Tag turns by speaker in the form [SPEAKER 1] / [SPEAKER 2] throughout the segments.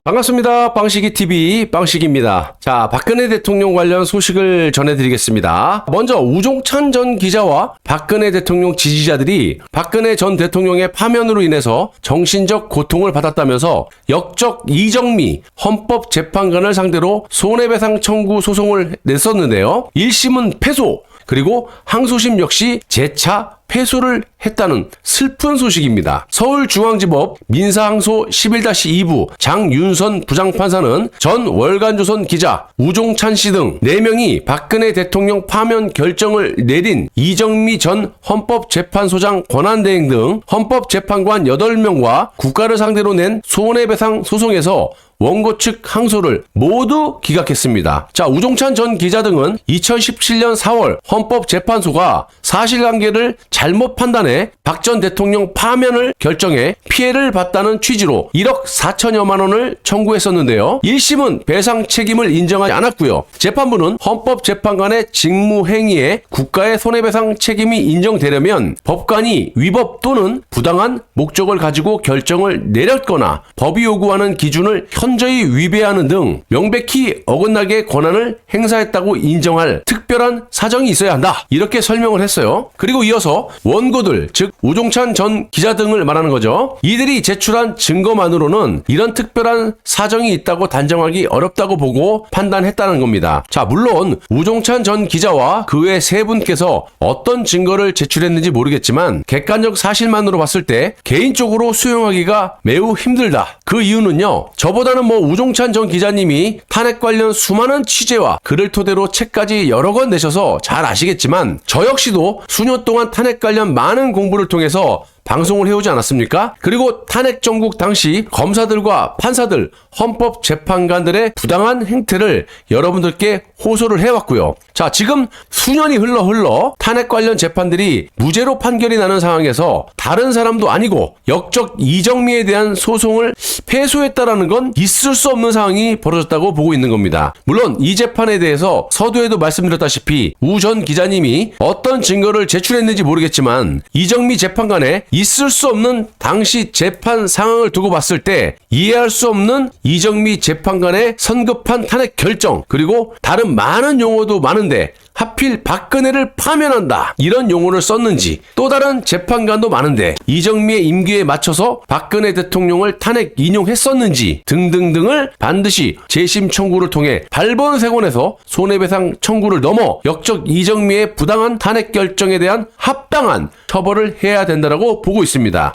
[SPEAKER 1] 반갑습니다. 빵식이TV 빵식입니다. 자, 박근혜 대통령 관련 소식을 전해드리겠습니다. 먼저 우종찬 전 기자와 박근혜 대통령 지지자들이 박근혜 전 대통령의 파면으로 인해서 정신적 고통을 받았다면서 역적 이정미 헌법재판관을 상대로 손해배상 청구 소송을 냈었는데요. 1심은 패소, 그리고 항소심 역시 재차 패소를 했다는 슬픈 소식입니다. 서울중앙지법 민사항소 11-2부 장윤선 부장판사는 전 월간조선 기자 우종찬 씨 등 4명이 박근혜 대통령 파면 결정을 내린 이정미 전 헌법재판소장 권한대행 등 헌법재판관 8명과 국가를 상대로 낸 손해배상 소송에서 원고 측 항소를 모두 기각했습니다. 자, 우종찬 전 기자 등은 2017년 4월 헌법재판소가 사실관계를 잘못 판단해 박 전 대통령 파면을 결정해 피해를 봤다는 취지로 1억 4천여만 원을 청구했었는데요. 1심은 배상 책임을 인정하지 않았고요. 재판부는 헌법재판관의 직무행위에 국가의 손해배상 책임이 인정되려면 법관이 위법 또는 부당한 목적을 가지고 결정을 내렸거나 법이 요구하는 기준을 현저히 위배하는 등 명백히 어긋나게 권한을 행사했다고 인정할 특별한 사정이 있어야 한다. 이렇게 설명을 했어요. 그리고 이어서 원고들, 즉 우종찬 전 기자 등을 말하는 거죠. 이들이 제출한 증거만으로는 이런 특별한 사정이 있다고 단정하기 어렵다고 보고 판단했다는 겁니다. 자, 물론 우종찬 전 기자와 그 외 3분께서 어떤 증거를 제출했는지 모르겠지만 객관적 사실만으로 봤을 때 개인적으로 수용하기가 매우 힘들다. 그 이유는요, 저보다는 우종찬 전 기자님이 탄핵 관련 수많은 취재와 글을 토대로 책까지 여러 권 내셔서 잘 아시겠지만 저 역시도 수년 동안 탄핵 관련 많은 공부를 통해서 방송을 해오지 않았습니까? 그리고 탄핵 정국 당시 검사들과 판사들, 헌법재판관들의 부당한 행태를 여러분들께 호소를 해왔고요. 자, 지금 수년이 흘러 탄핵 관련 재판들이 무죄로 판결이 나는 상황에서 다른 사람도 아니고 역적 이정미에 대한 소송을 패소했다라는 건 있을 수 없는 상황이 벌어졌다고 보고 있는 겁니다. 물론 이 재판에 대해서 서두에도 말씀드렸다시피 우 전 기자님이 어떤 증거를 제출했는지 모르겠지만 이정미 재판관의 있을 수 없는 당시 재판 상황을 두고 봤을 때 이해할 수 없는 이정미 재판관의 성급한 탄핵 결정, 그리고 다른 많은 용어도 많은데 하필 박근혜를 파면한다 이런 용어를 썼는지, 또 다른 재판관도 많은데 이정미의 임기에 맞춰서 박근혜 대통령을 탄핵 인용했었는지 등등등을 반드시 재심 청구를 통해 발본색원에서 손해배상 청구를 넘어 역적 이정미의 부당한 탄핵 결정에 대한 합당한 처벌을 해야 된다고 보고 있습니다.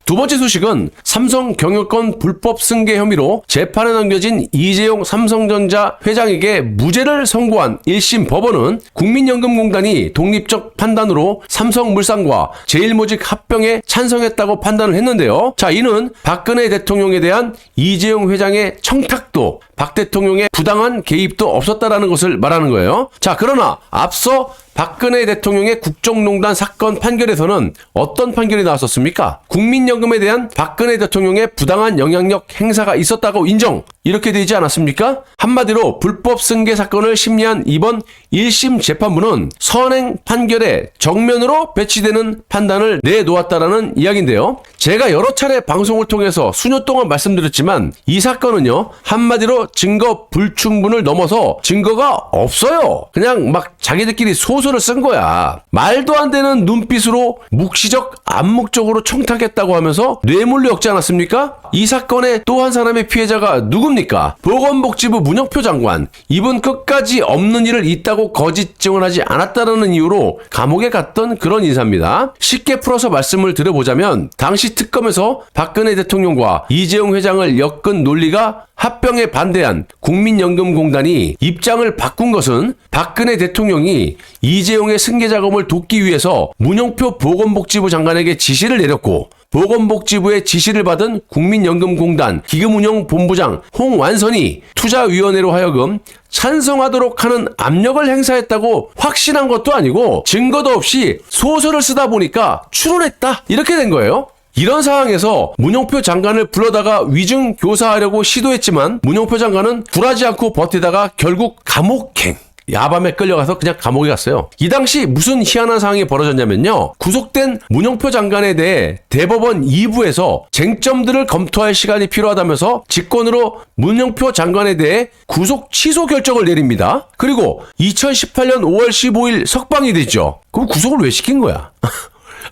[SPEAKER 1] 두 번째 소식은 삼성 경영권 불법 승계 혐의로 재판에 넘겨진 이재용 삼성전자 회장에게 무죄를 선고한 1심 법원은 국민연금공단이 독립적 판단으로 삼성물산과 제일모직 합병에 찬성했다고 판단을 했는데요. 자, 이는 박근혜 대통령에 대한 이재용 회장의 청탁도, 박 대통령의 부당한 개입도 없었다라는 것을 말하는 거예요. 자, 그러나 앞서 박근혜 대통령의 국정농단 사건 판결에서는 어떤 판결이 나왔었습니까? 국민연금에 대한 박근혜 대통령의 부당한 영향력 행사가 있었다고 인정, 이렇게 되지 않았습니까? 한마디로 불법 승계 사건을 심리한 이번 1심 재판부는 선행 판결에 정면으로 배치되는 판단을 내놓았다라는 이야기인데요. 제가 여러 차례 방송을 통해서 수년 동안 말씀드렸지만 이 사건은요, 한마디로 증거 불충분을 넘어서 증거가 없어요. 그냥 막 자기들끼리 소설을 쓴 거야. 말도 안 되는 눈빛으로 묵시적 암묵적으로 청탁했다고 하면서 뇌물로 엮지 않았습니까? 이 사건의 또 한 사람의 피해자가 누굽니까? 보건복지부 문영표 장관. 이분 끝까지 없는 일을 있다고 거짓 증언하지 않았다는 이유로 감옥에 갔던 그런 인사입니다. 쉽게 풀어서 말씀을 드려보자면 당시 특검에서 박근혜 대통령과 이재용 회장을 엮은 논리가 합병에 반대한 국민연금공단이 입장을 바꾼 것은 박근혜 대통령이 이재용의 승계 작업을 돕기 위해서 문영표 보건복지부 장관에게 지시를 내렸고, 보건복지부의 지시를 받은 국민연금공단 기금운용본부장 홍완선이 투자위원회로 하여금 찬성하도록 하는 압력을 행사했다고 확신한 것도 아니고 증거도 없이 소설을 쓰다 보니까 추론했다, 이렇게 된 거예요. 이런 상황에서 문영표 장관을 불러다가 위증 교사하려고 시도했지만 문영표 장관은 굴하지 않고 버티다가 결국 감옥행, 야밤에 끌려가서 그냥 감옥에 갔어요. 이 당시 무슨 희한한 상황이 벌어졌냐면요. 구속된 문영표 장관에 대해 대법원 2부에서 쟁점들을 검토할 시간이 필요하다면서 직권으로 문영표 장관에 대해 구속 취소 결정을 내립니다. 그리고 2018년 5월 15일 석방이 되죠. 그럼 구속을 왜 시킨 거야?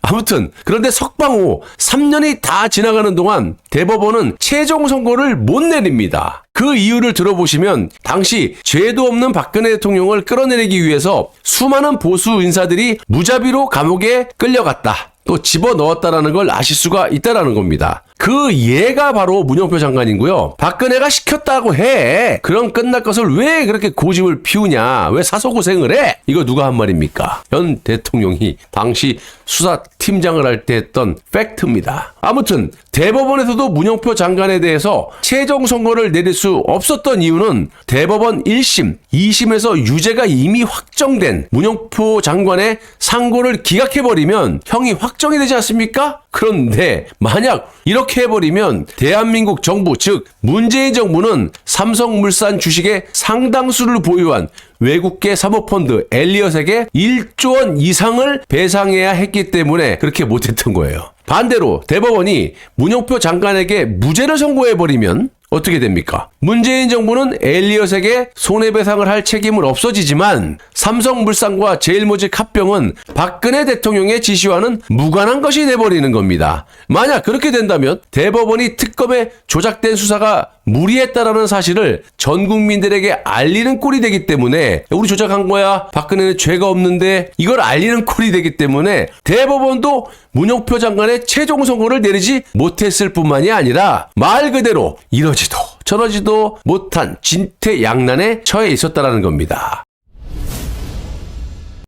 [SPEAKER 1] 아무튼 그런데 석방 후 3년이 다 지나가는 동안 대법원은 최종 선고를 못 내립니다. 그 이유를 들어보시면 당시 죄도 없는 박근혜 대통령을 끌어내리기 위해서 수많은 보수 인사들이 무자비로 감옥에 끌려갔다. 또 집어넣었다라는 걸 아실 수가 있다라는 겁니다. 그 예가 바로 문영표 장관이고요. 박근혜가 시켰다고 해. 그럼 끝날 것을 왜 그렇게 고집을 피우냐? 왜 사소고생을 해? 이거 누가 한 말입니까? 현 대통령이 당시 수사팀장을 할 때 했던 팩트입니다. 아무튼 대법원에서도 문영표 장관에 대해서 최종 선고를 내릴 수 없었던 이유는 대법원 1심, 2심에서 유죄가 이미 확정된 문영표 장관의 상고를 기각해버리면 형이 확정이 되지 않습니까? 그런데 만약 이렇게 해버리면 대한민국 정부, 즉 문재인 정부는 삼성물산 주식의 상당수를 보유한 외국계 사모펀드 엘리엇에게 1조 원 이상을 배상해야 했기 때문에 그렇게 못했던 거예요. 반대로 대법원이 문영표 장관에게 무죄를 선고해버리면 어떻게 됩니까? 문재인 정부는 엘리엇에게 손해배상을 할 책임은 없어지지만 삼성물산과 제일모직 합병은 박근혜 대통령의 지시와는 무관한 것이 돼버리는 겁니다. 만약 그렇게 된다면 대법원이 특검에 조작된 수사가 무리했다라는 사실을 전 국민들에게 알리는 꼴이 되기 때문에 우리 조작한 거야. 박근혜는 죄가 없는데 이걸 알리는 꼴이 되기 때문에 대법원도 문영표 장관의 최종 선고를 내리지 못했을 뿐만이 아니라 말 그대로 이러지도 저러지도 못한 진퇴양난에 처해 있었다라는 겁니다.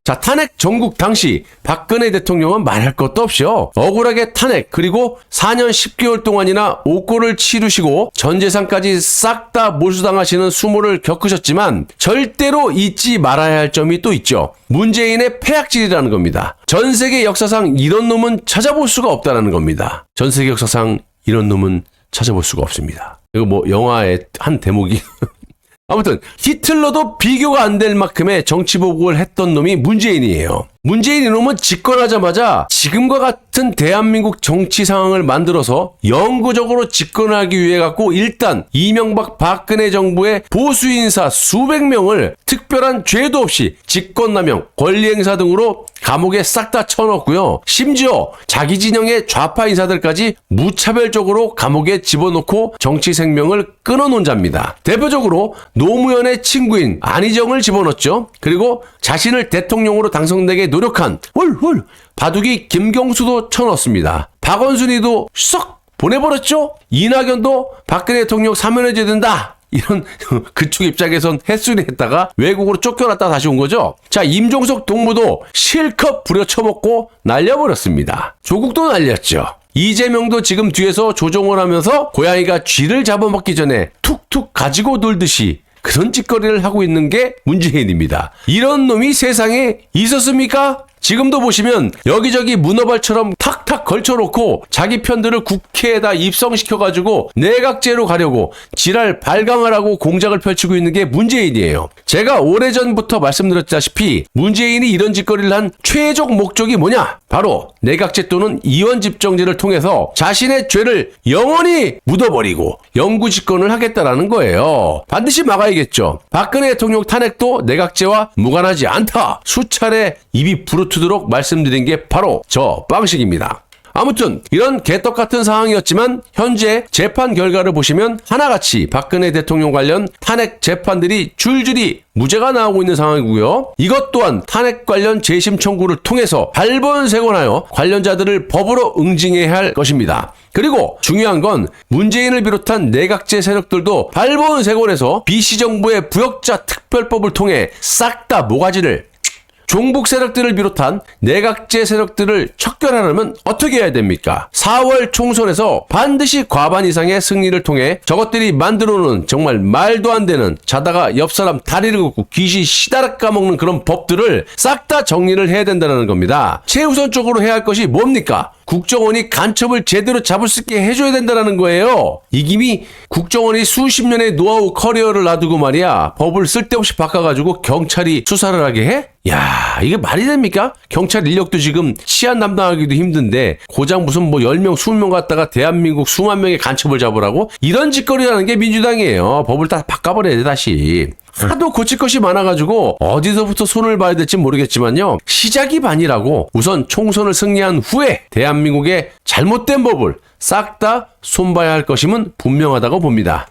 [SPEAKER 1] 자, 탄핵 전국 당시 박근혜 대통령은 말할 것도 없이요. 억울하게 탄핵 그리고 4년 10개월 동안이나 옥고를 치르시고 전 재산까지 싹 다 몰수당하시는 수모를 겪으셨지만 절대로 잊지 말아야 할 점이 또 있죠. 문재인의 패악질이라는 겁니다. 전 세계 역사상 이런 놈은 찾아볼 수가 없다는 겁니다. 전 세계 역사상 이런 놈은 찾아볼 수가 없습니다. 이거 뭐 영화의 한 대목이 아무튼 히틀러도 비교가 안 될 만큼의 정치보복을 했던 놈이 문재인이에요. 문재인 이놈은 집권하자마자 지금과 같은 대한민국 정치 상황을 만들어서 영구적으로 집권하기 위해 갖고 일단 이명박 박근혜 정부의 보수 인사 수백 명을 특별한 죄도 없이 직권남용, 권리행사 등으로 감옥에 싹 다 쳐넣고요. 심지어 자기 진영의 좌파 인사들까지 무차별적으로 감옥에 집어넣고 정치 생명을 끊어놓은 자입니다. 대표적으로 노무현의 친구인 안희정을 집어넣었죠. 그리고 자신을 대통령으로 당선되게 노력한 훌훌 바둑이 김경수도 쳐넣었습니다. 박원순이도 썩 보내버렸죠. 이낙연도 박근혜 대통령 사면해줘야 된다. 이런 그쪽 입장에선 햇술이 했다가 외국으로 쫓겨났다 다시 온 거죠. 자, 임종석 동무도 실컷 부려쳐먹고 날려버렸습니다. 조국도 날렸죠. 이재명도 지금 뒤에서 조종을 하면서 고양이가 쥐를 잡아먹기 전에 툭툭 가지고 놀듯이 그런 짓거리를 하고 있는 게 문재인입니다. 이런 놈이 세상에 있었습니까? 지금도 보시면 여기저기 문어발처럼 탁탁 걸쳐놓고 자기 편들을 국회에다 입성시켜가지고 내각제로 가려고 지랄 발광을 하고 공작을 펼치고 있는 게 문재인이에요. 제가 오래전부터 말씀드렸다시피 문재인이 이런 짓거리를 한 최종 목적이 뭐냐? 바로 내각제 또는 이원집정제를 통해서 자신의 죄를 영원히 묻어버리고 영구집권을 하겠다라는 거예요. 반드시 막아야겠죠. 박근혜 대통령 탄핵도 내각제와 무관하지 않다. 수차례 입이 부르트도록 말씀드린 게 바로 저 빵식입니다. 아무튼 이런 개떡같은 상황이었지만 현재 재판 결과를 보시면 하나같이 박근혜 대통령 관련 탄핵 재판들이 줄줄이 무죄가 나오고 있는 상황이고요. 이것 또한 탄핵 관련 재심 청구를 통해서 발본색원하여 관련자들을 법으로 응징해야 할 것입니다. 그리고 중요한 건 문재인을 비롯한 내각제 세력들도 발본색원에서 비시정부의 부역자 특별법을 통해 싹 다 모가지를 종북 세력들을 비롯한 내각제 세력들을 척결하려면 어떻게 해야 됩니까? 4월 총선에서 반드시 과반 이상의 승리를 통해 저것들이 만들어놓은 정말 말도 안 되는 자다가 옆 사람 다리를 긋고 귀신 시다락 까먹는 그런 법들을 싹 다 정리를 해야 된다는 겁니다. 최우선적으로 해야 할 것이 뭡니까? 국정원이 간첩을 제대로 잡을 수 있게 해줘야 된다는 거예요. 이 김이 국정원이 수십 년의 노하우 커리어를 놔두고 말이야 법을 쓸데없이 바꿔가지고 경찰이 수사를 하게 해? 야, 이게 말이 됩니까? 경찰 인력도 지금 치안 담당하기도 힘든데 고작 무슨 뭐 10명, 20명 갖다가 대한민국 수만 명의 간첩을 잡으라고? 이런 짓거리라는 게 민주당이에요. 법을 다 바꿔버려야 돼, 다시. 하도 고칠 것이 많아가지고 어디서부터 손을 봐야 될지 모르겠지만요. 시작이 반이라고 우선 총선을 승리한 후에 대한민국의 잘못된 법을 싹 다 손봐야 할 것임은 분명하다고 봅니다.